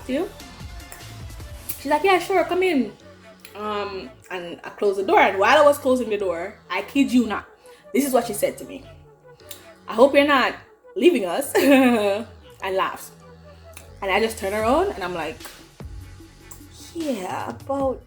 to you? She's like, yeah, sure, come in. And I closed the door, and while I was closing the door, I kid you not, this is what she said to me. I hope you're not leaving us. And laughs. And I just turn around and I'm like, yeah, about.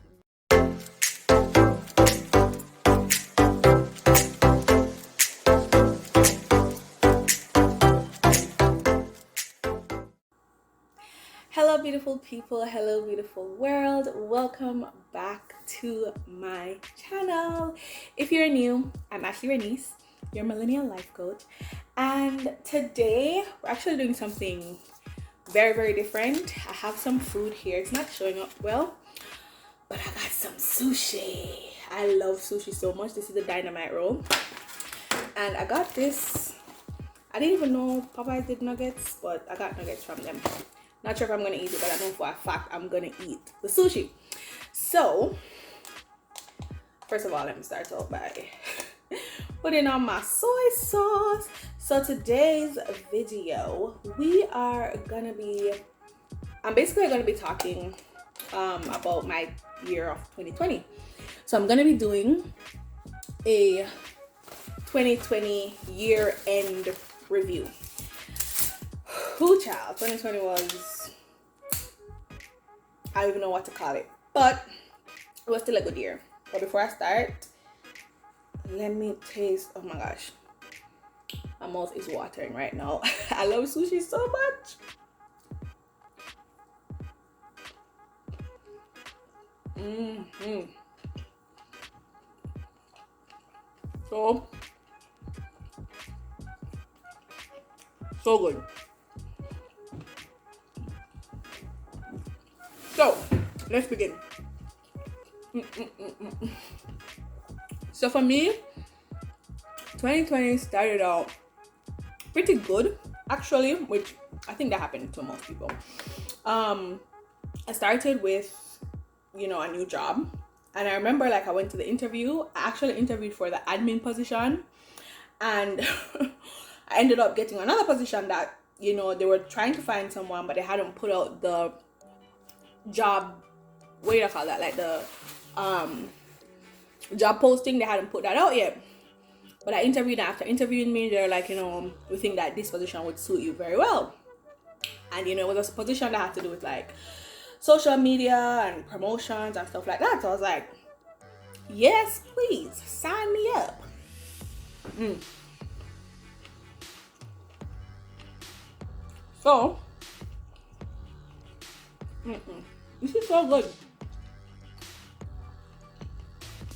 Hello beautiful people, hello beautiful world, welcome back to my channel. If you're new, I'm Ashlee Renise, your millennial life coach, and today we're actually doing something very different. I have some food here. It's not showing up well, but I got some sushi. I love sushi so much. This is the dynamite roll, and I got this. I didn't even know Popeyes did nuggets, but I got nuggets from them. Not sure if I'm gonna eat it, but I know for a fact I'm gonna eat the sushi. So first of all, let me start off by putting on my soy sauce. So today's video, I'm basically gonna be talking about my year of 2020. So I'm gonna be doing a 2020 year end review. Who child, 2020 was, I don't even know what to call it, but it was still a good year. But before I start, let me taste. Oh my gosh, my mouth is watering right now. I love sushi so much. So good. So let's begin. So for me, 2020 started out pretty good, actually, which I think that happened to most people. I started with, a new job, and I remember I went to the interview. I actually interviewed for the admin position, and I ended up getting another position that, they were trying to find someone, but they hadn't put out the job, what do you call that, the job posting. They hadn't put that out yet, but I interviewed. After interviewing me, they're like, we think that this position would suit you very well. And it was a position that had to do with social media and promotions and stuff like that. So I was like, yes, please sign me up. So this is so good.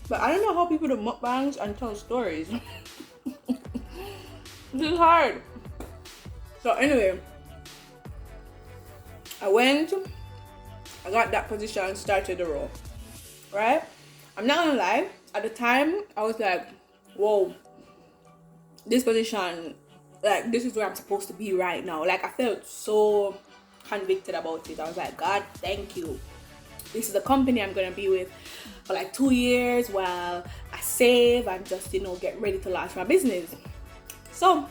But I don't know how people do mukbangs and tell stories. This is hard. So anyway, I got that position, started the role, right? I'm not gonna lie, at the time I was like, whoa, this position, this is where I'm supposed to be right now. I felt so convicted about it. I was like, God, thank you. This is the company I'm gonna be with for 2 years while I save and just get ready to launch my business. So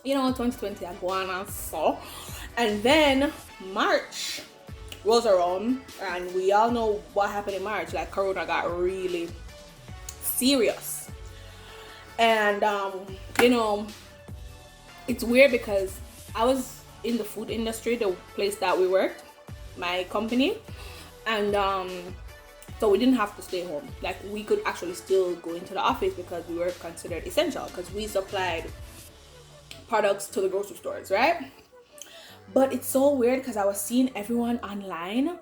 2020 I go on and so, and then March rolls around, and we all know what happened in March. Corona got really serious, and it's weird because I was in the food industry, the place that we worked, my company, and so we didn't have to stay home. We could actually still go into the office because we were considered essential, because we supplied products to the grocery stores, right? But it's so weird because I was seeing everyone online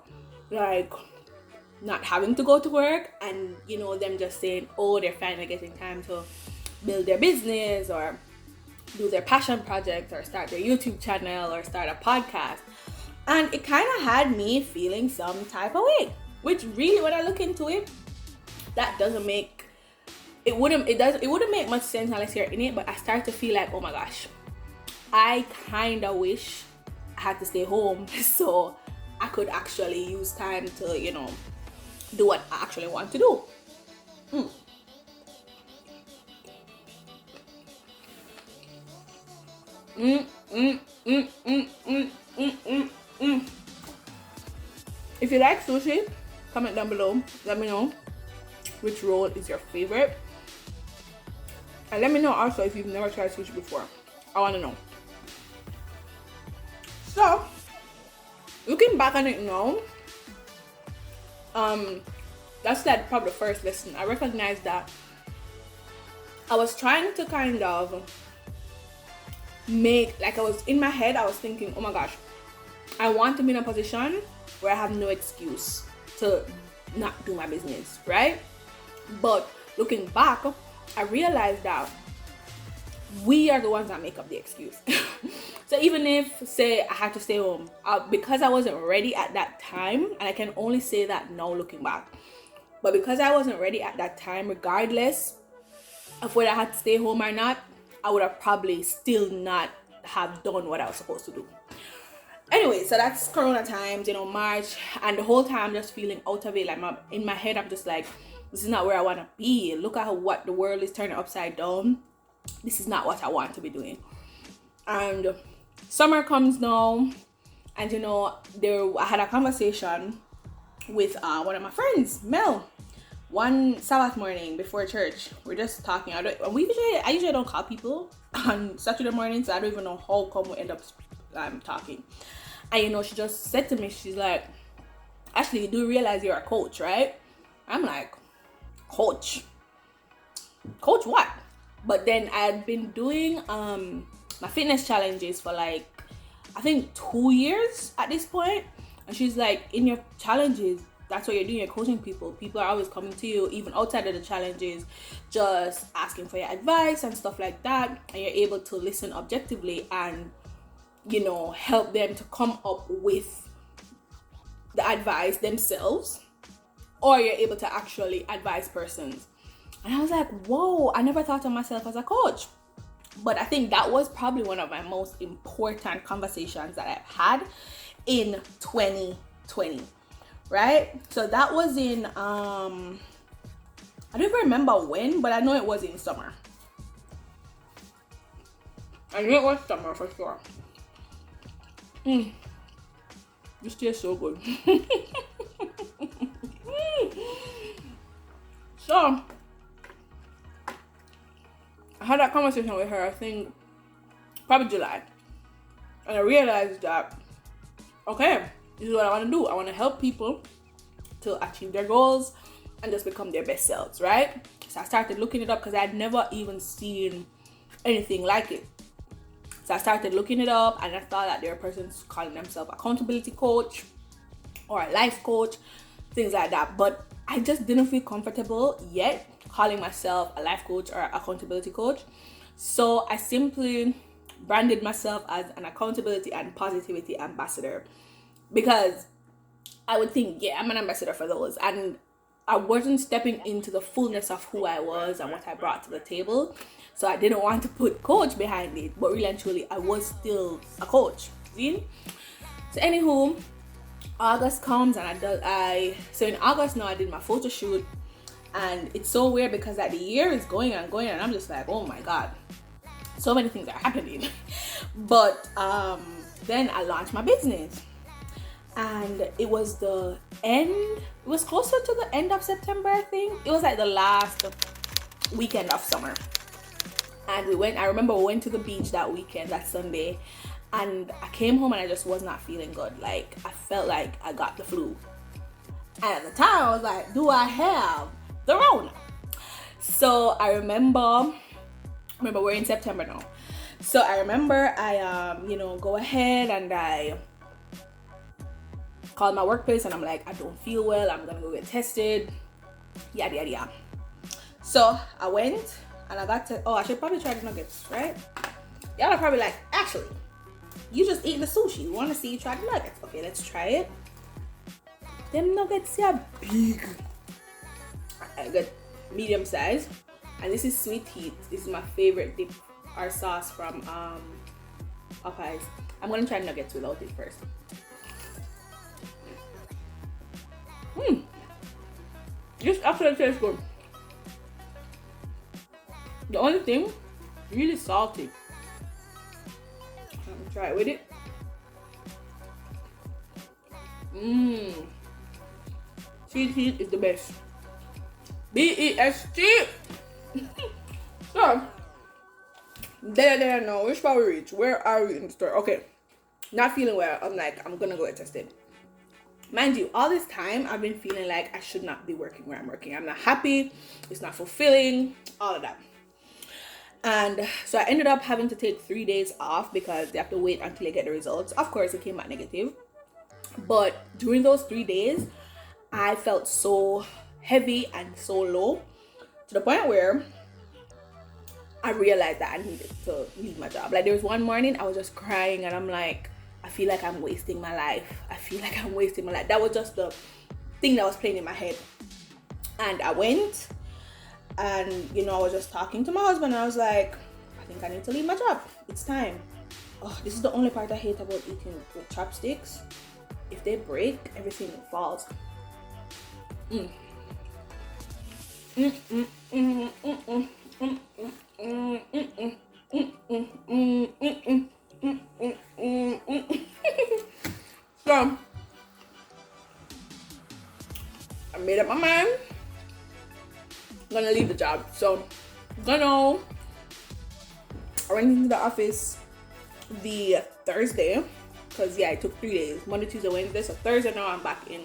not having to go to work, and them just saying, oh, they're finally getting time to build their business or do their passion project or start their YouTube channel or start a podcast. And it kind of had me feeling some type of way, which really, when I look into it, that doesn't make it wouldn't make much sense unless you're in it. But I start to feel like, oh my gosh, I kind of wish I had to stay home so I could actually use time to do what I actually want to do. If you like sushi, comment down below. Let me know which roll is your favorite. And let me know also if you've never tried sushi before. I want to know. So, looking back on it now, that's like probably the first lesson. I recognized that I was trying to kind of make, like I was in my head, I was thinking, oh my gosh, I want to be in a position where I have no excuse to not do my business, right? But looking back, I realized that we are the ones that make up the excuse. So even if, say, I had to stay home, because I wasn't ready at that time, and I can only say that now looking back, but because I wasn't ready at that time, regardless of whether I had to stay home or not, I would have probably still not have done what I was supposed to do. Anyway, so that's Corona times, March, and the whole time I'm just feeling out of it. Like in my head, I'm just like, this is not where I want to be. Look at what the world is turning upside down. This is not what I want to be doing. And summer comes now, and I had a conversation with one of my friends, Mel, one Sabbath morning before church. We're just talking. I usually don't call people on Saturday morning, so I don't even know how come we end up talking. And she just said to me, she's like, Ashley, you do realize you're a coach, right? I'm like, coach what? But then I had been doing my fitness challenges for like, I think 2 years at this point. And she's like, in your challenges, that's what you're doing. You're coaching people. People are always coming to you, even outside of the challenges, just asking for your advice and stuff like that. And you're able to listen objectively and, help them to come up with the advice themselves. Or you're able to actually advise persons. And I was like, whoa, I never thought of myself as a coach. But I think that was probably one of my most important conversations that I've had in 2020, right? So that was in, I don't even remember when, but I know it was in summer. I knew it was summer for sure. This tastes so good. So, I had that conversation with her, I think, probably July. And I realized that, okay, this is what I want to do. I want to help people to achieve their goals and just become their best selves, right? So I started looking it up because I had never even seen anything like it. So I started looking it up, and I thought that there are persons calling themselves accountability coach or a life coach, things like that. But I just didn't feel comfortable yet calling myself a life coach or accountability coach. So I simply branded myself as an accountability and positivity ambassador, because I would think, yeah, I'm an ambassador for those. And I wasn't stepping into the fullness of who I was and what I brought to the table. So I didn't want to put coach behind it, but really and truly, I was still a coach. See? So anywho, August comes, and so in August now I did my photo shoot, and it's so weird because like the year is going and going, and I'm just like, oh my god, so many things are happening. But then I launched my business, and it was closer to the end of September, I think. It was like the last weekend of summer, and I remember we went to the beach that weekend, that Sunday. And I came home and I just was not feeling good. Like, I felt like I got the flu. And at the time, I was like, do I have the Rona? So I remember we're in September now. So I remember I, go ahead and I called my workplace and I'm like, I don't feel well. I'm going to go get tested. Yada, yada, yada. So I went and I got I should probably try the nuggets, right? Y'all are probably like, Ashley, you just eat the sushi. You want to see you try the nuggets. Okay, let's try it. Them nuggets are big. I got medium size. And this is sweet heat. This is my favorite dip or sauce from Popeyes. I'm going to try nuggets without it first. This actually tastes good. The only thing, really salty. Try it with it. Sweet heat is the best. BEST. So, there, no. Which part we reach? Where are we in the store? Okay. Not feeling well. I'm like, I'm gonna go get tested. Mind you, all this time I've been feeling like I should not be working where I'm working. I'm not happy. It's not fulfilling. All of that. And so I ended up having to take 3 days off because they have to wait until I get the results. Of course, it came back negative. But during those 3 days, I felt so heavy and so low to the point where I realized that I needed to leave my job. Like, there was one morning I was just crying and I'm like, I feel like I'm wasting my life. I feel like I'm wasting my life. That was just the thing that was playing in my head. And I went and, you know, I was just talking to my husband and I was like, I think I need to leave my job. It's time. Oh, this is the only part I hate about eating with chopsticks. If they break, everything falls. So I made up my mind. I'm gonna leave the job. So I went into the office the Thursday because it took 3 days, Monday, Tuesday, Wednesday. So Thursday now I'm back in,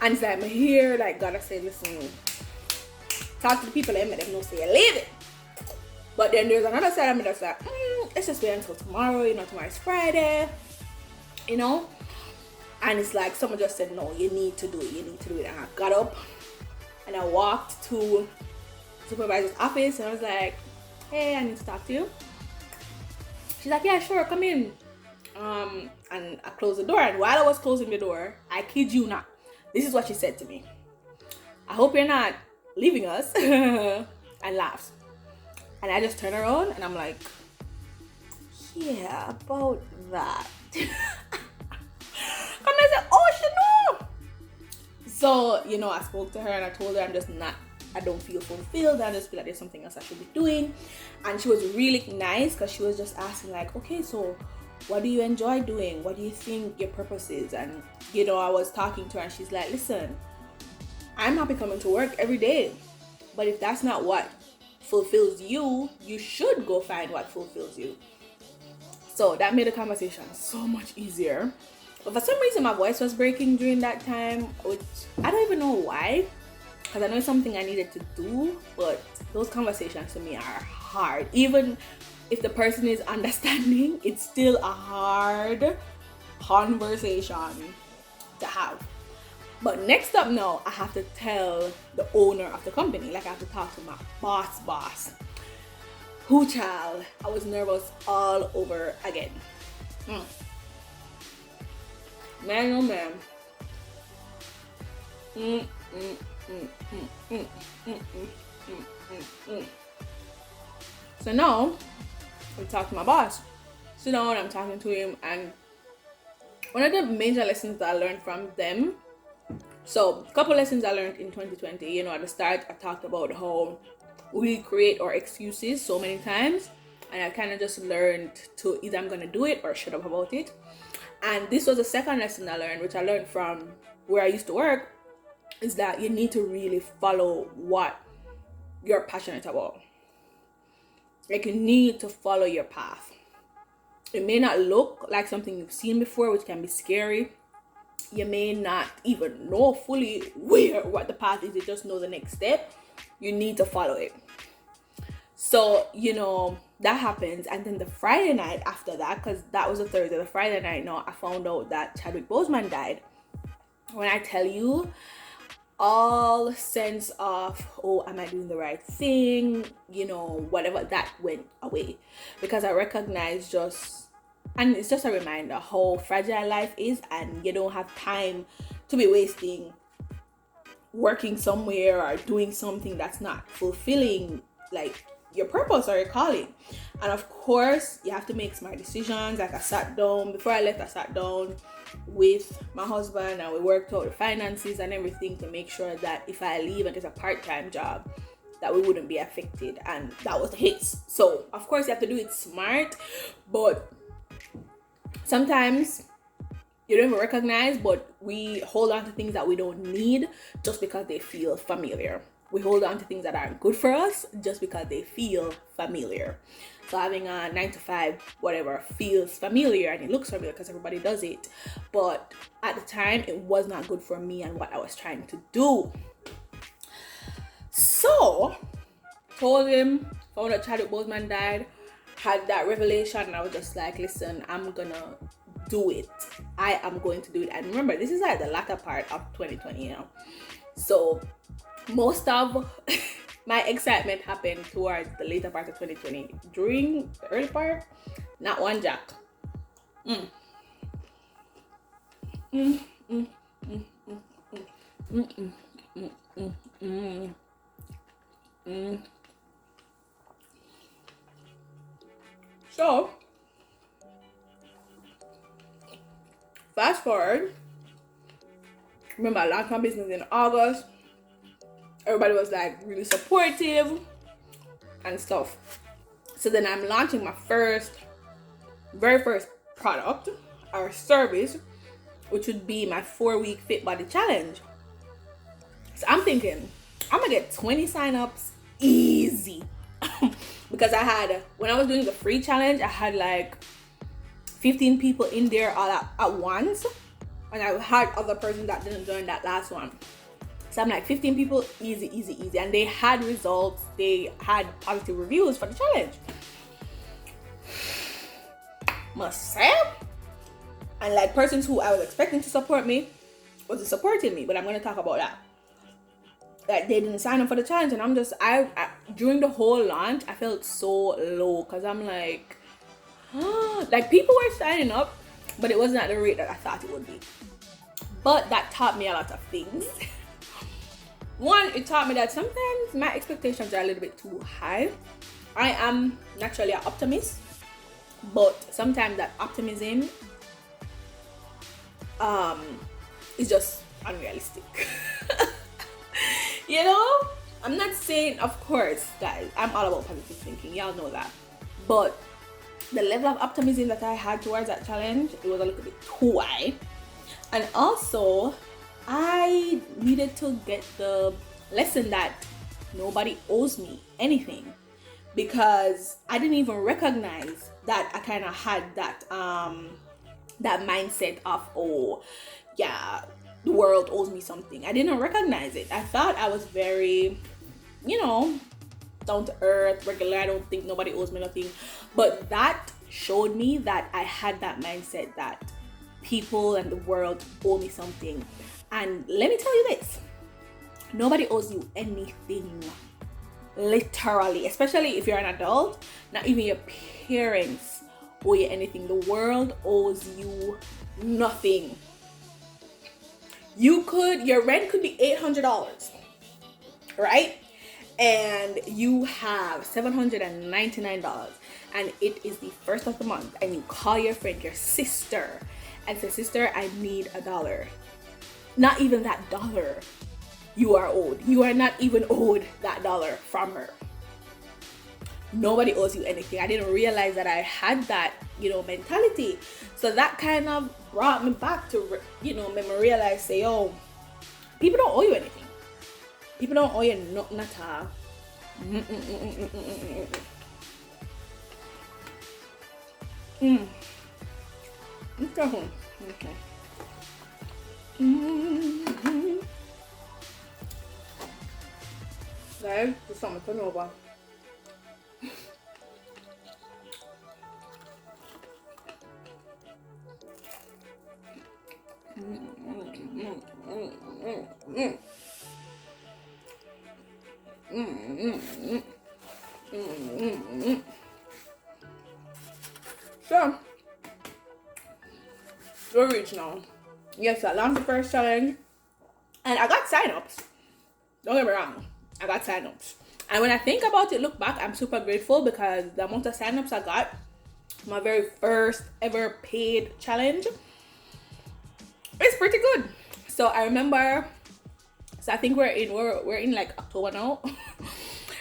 and it's like I'm here. Like, gotta say, listen, talk to the people and let them know say you're leaving. But then there's another side of me that's like, let's just wait until tomorrow. You know, tomorrow's Friday. You know, and it's like someone just said, no, you need to do it. You need to do it. And I got up and I walked to the supervisor's office and I was like, hey, I need to talk to you. She's like, yeah, sure, come in. And I closed the door, and while I was closing the door, I kid you not, this is what she said to me: I hope you're not leaving us. And laughs. And I just turn around and I'm like, yeah, about that. And I said, oh, she know. So, you know, I spoke to her and I told her I don't feel fulfilled. I just feel like there's something else I should be doing. And she was really nice because she was just asking like, okay, so what do you enjoy doing? What do you think your purpose is? And, you know, I was talking to her and she's like, listen, I'm happy coming to work every day. But if that's not what fulfills you, you should go find what fulfills you. So that made the conversation so much easier. But for some reason, my voice was breaking during that time, which I don't even know why. Because I know it's something I needed to do, but those conversations to me are hard. Even if the person is understanding, it's still a hard conversation to have. But next up now, I have to tell the owner of the company. Like, I have to talk to my boss. Who, child? I was nervous all over again. Man, oh man. So now, I talk to my boss. Sit down, I'm talking to him, and one of the major lessons that I learned from them. So, a couple lessons I learned in 2020. You know, at the start, I talked about how we create our excuses so many times, and I kind of just learned to either I'm gonna do it or shut up about it. And this was the second lesson I learned, which I learned from where I used to work, is that you need to really follow what you're passionate about. Like, you need to follow your path. It may not look like something you've seen before, which can be scary. You may not even know fully what the path is. You just know the next step. You need to follow it. So, you know, that happens. And then the Friday night after that, because that was a Thursday, the Friday night, no, I found out that Chadwick Boseman died. When I tell you, all sense of, oh, am I doing the right thing? You know, whatever, that went away. Because I recognized and it's just a reminder how fragile life is, and you don't have time to be wasting working somewhere or doing something that's not fulfilling, like, your purpose or your calling. And of course, you have to make smart decisions. Like, before I left, I sat down with my husband and we worked out the finances and everything to make sure that if I leave and get a part-time job, that we wouldn't be affected. And that was the hits. So of course you have to do it smart, but sometimes you don't even recognize, but we hold on to things that we don't need just because they feel familiar. We hold on to things that aren't good for us just because they feel familiar. So having a 9 to 5, whatever, feels familiar and it looks familiar because everybody does it. But at the time, it was not good for me and what I was trying to do. So, told him, found out Chadwick Boseman died, had that revelation, and I was just like, listen, I'm gonna do it. I am going to do it. And remember, this is like the latter part of 2020, you know. So, most of my excitement happened towards the later part of 2020. During the early part, not one jack. So, fast forward. Remember, I launched my business in August. Everybody was like really supportive and stuff. So then I'm launching my very first product or service, which would be my 4-week Fit Body Challenge. So I'm thinking, I'm gonna get 20 signups easy. Because when I was doing the free challenge, I had like 15 people in there all at once. And I had other persons that didn't join that last one. So I'm like, 15 people, easy. And they had results. They had positive reviews for the challenge. Must say. And like persons who I was expecting to support me wasn't supporting me. But I'm going to talk about that. Like they didn't sign up for the challenge. And I'm just, I during the whole launch, I felt so low. Because I'm like, like people were signing up. But it wasn't at the rate that I thought it would be. But that taught me a lot of things. One, it taught me that sometimes my expectations are a little bit too high. I am naturally an optimist, but sometimes that optimism is just unrealistic. You know? I'm not saying, of course, guys, I'm all about positive thinking. Y'all know that. But the level of optimism that I had towards that challenge, it was a little bit too high. And also, I needed to get the lesson that nobody owes me anything, because I didn't even recognize that I kind of had that that mindset of, oh yeah, the world owes me something. I didn't recognize it. I thought I was very, down to earth, regular. I don't think nobody owes me nothing. But that showed me that I had that mindset that people and the world owe me something. And let me tell you this, nobody owes you anything, literally, especially if you're an adult. Not even your parents owe you anything. The world owes you nothing. Your rent could be $800, right? And you have $799, and it is the first of the month, and you call your friend, your sister, and say, sister, I need $1. Not even that dollar you are owed. You are not even owed that $1 from her. Nobody owes you anything. I didn't realize that I had that, mentality. So that kind of brought me back to, make me realize, say, oh, people don't owe you anything. People don't owe you nothing at all. Okay. Guys, there's something to know about. So, we're rich now. Yes, I launched the first challenge, and I got signups. Don't get me wrong, I got signups. And when I think about it, look back, I'm super grateful because the amount of signups I got, my very first ever paid challenge, it's pretty good. So I remember, I think we're in like October now.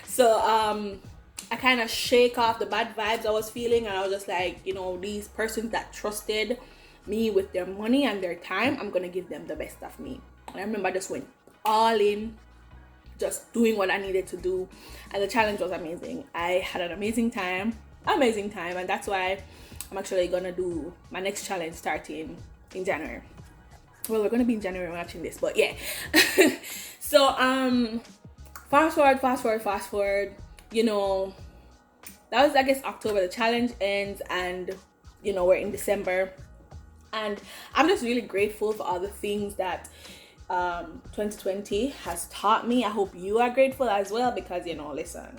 So I kind of shake off the bad vibes I was feeling, and I was just like, these persons that trusted me with their money and their time, I'm gonna give them the best of me. And I remember I just went all in, just doing what I needed to do, and the challenge was amazing. I had an amazing time, and that's why I'm actually gonna do my next challenge starting in January. Well, we're gonna be in January watching this, but yeah. So fast forward, you know, that was, I guess, October. The challenge ends, and you know, we're in December, and I'm just really grateful for all the things that 2020 has taught me. I hope you are grateful as well, because, you know, listen,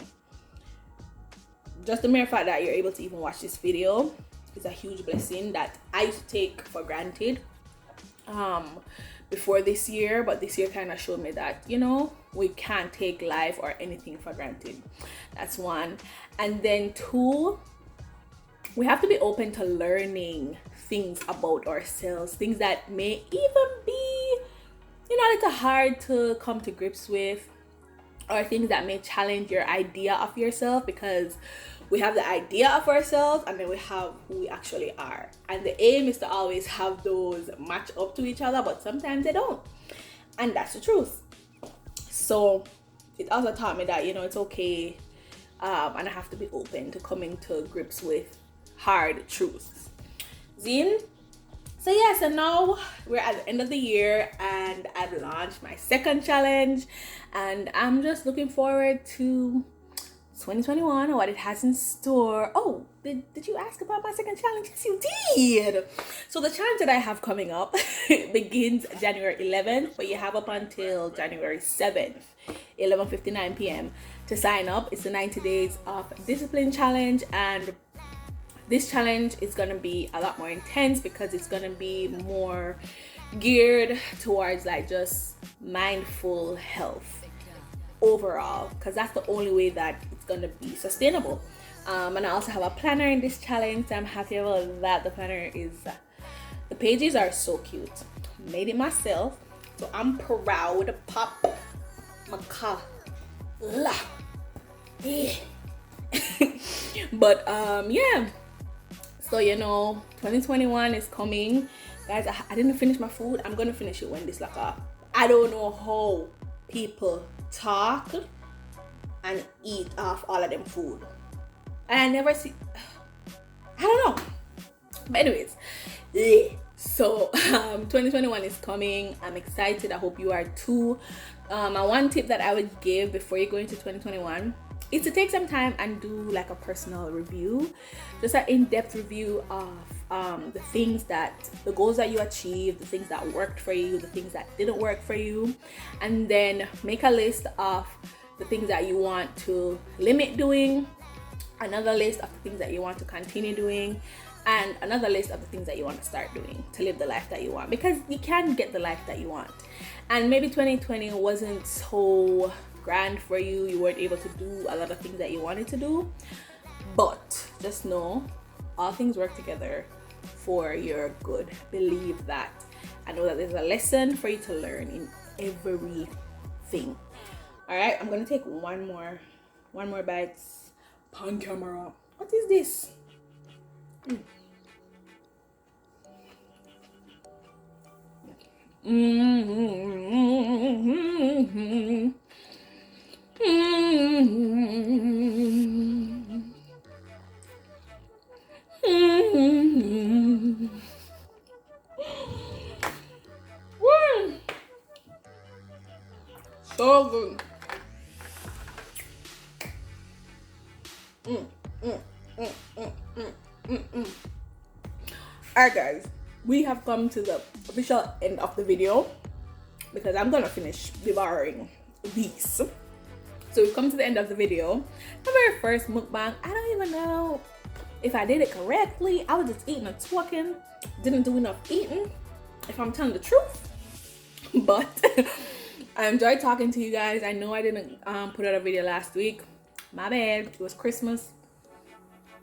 just the mere fact that you're able to even watch this video is a huge blessing that I used to take for granted before this year, but this year kind of showed me that, you know, we can't take life or anything for granted. That's one. And then two, we have to be open to learning things about ourselves, things that may even be, you know, a little hard to come to grips with, or things that may challenge your idea of yourself, because we have the idea of ourselves and then we have who we actually are. And the aim is to always have those match up to each other, but sometimes they don't. And that's the truth. So it also taught me that, you know, it's okay, and I have to be open to coming to grips with hard truths. Zine? So yeah, so now we're at the end of the year and I've launched my second challenge, and I'm just looking forward to 2021 and what it has in store. Oh, did you ask about my second challenge? Yes, you did. So the challenge that I have coming up begins January 11th, but you have up until January 7th, 11:59 p.m. to sign up. It's the 90 days of discipline challenge, and this challenge is going to be a lot more intense because it's going to be more geared towards like just mindful health overall, because that's the only way that it's going to be sustainable. And I also have a planner in this challenge, so I'm happy about that. The planner is, the pages are so cute. Made it myself, so I'm proud. Pop maca la. But yeah, so you know, 2021 is coming, guys. I didn't finish my food. I'm gonna finish it when this lock up. I don't know how people talk and eat off all of them food, and I never see, I don't know, but anyways, so 2021 is coming. I'm excited. I hope you are too. And one tip that I would give before you go into 2021 is to take some time and do like a personal review, just an in-depth review of the things that, the goals that you achieved, the things that worked for you, the things that didn't work for you, and then make a list of the things that you want to limit doing, another list of the things that you want to continue doing, and another list of the things that you want to start doing to live the life that you want, because you can get the life that you want. And maybe 2020 wasn't so grand for you, you weren't able to do a lot of things that you wanted to do, but just know all things work together for your good. Believe that. I know that there's a lesson for you to learn in everything. All right, I'm gonna take one more bite on camera. What is this? So good. Alright guys, we have come to the official end of the video, because I'm gonna finish devouring these. So we've come to the end of the video. The very first mukbang, I don't even know if I did it correctly. I was just eating and talking, didn't do enough eating, if I'm telling the truth. But I enjoyed talking to you guys. I know I didn't put out a video last week. My bad. It was Christmas.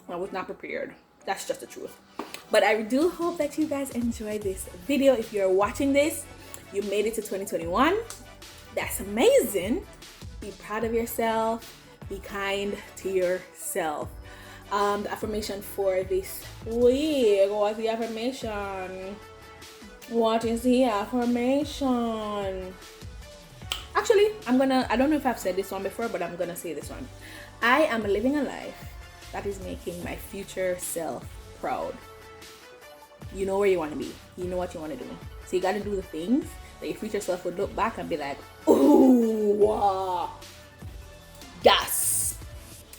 I was not prepared. That's just the truth. But I do hope that you guys enjoyed this video. If you're watching this, you made it to 2021. That's amazing. Be proud of yourself. Be kind to yourself. The affirmation for this week. What's the affirmation? What is the affirmation? Actually, I don't know if I've said this one before, but I'm gonna say this one. I am living a life that is making my future self proud. You know where you want to be. You know what you want to do. So you got to do the things that your future self would look back and be like, ooh, wow. Yes.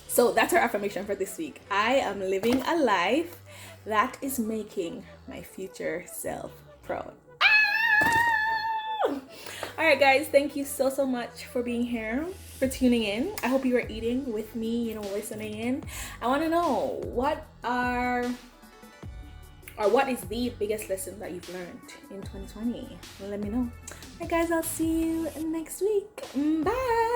So that's our affirmation for this week. I am living a life that is making my future self proud. All right, guys, thank you so much for being here, for tuning in. I hope you are eating with me, listening in. I want to know what is the biggest lesson that you've learned in 2020? Let me know. All right, guys, I'll see you next week. Bye.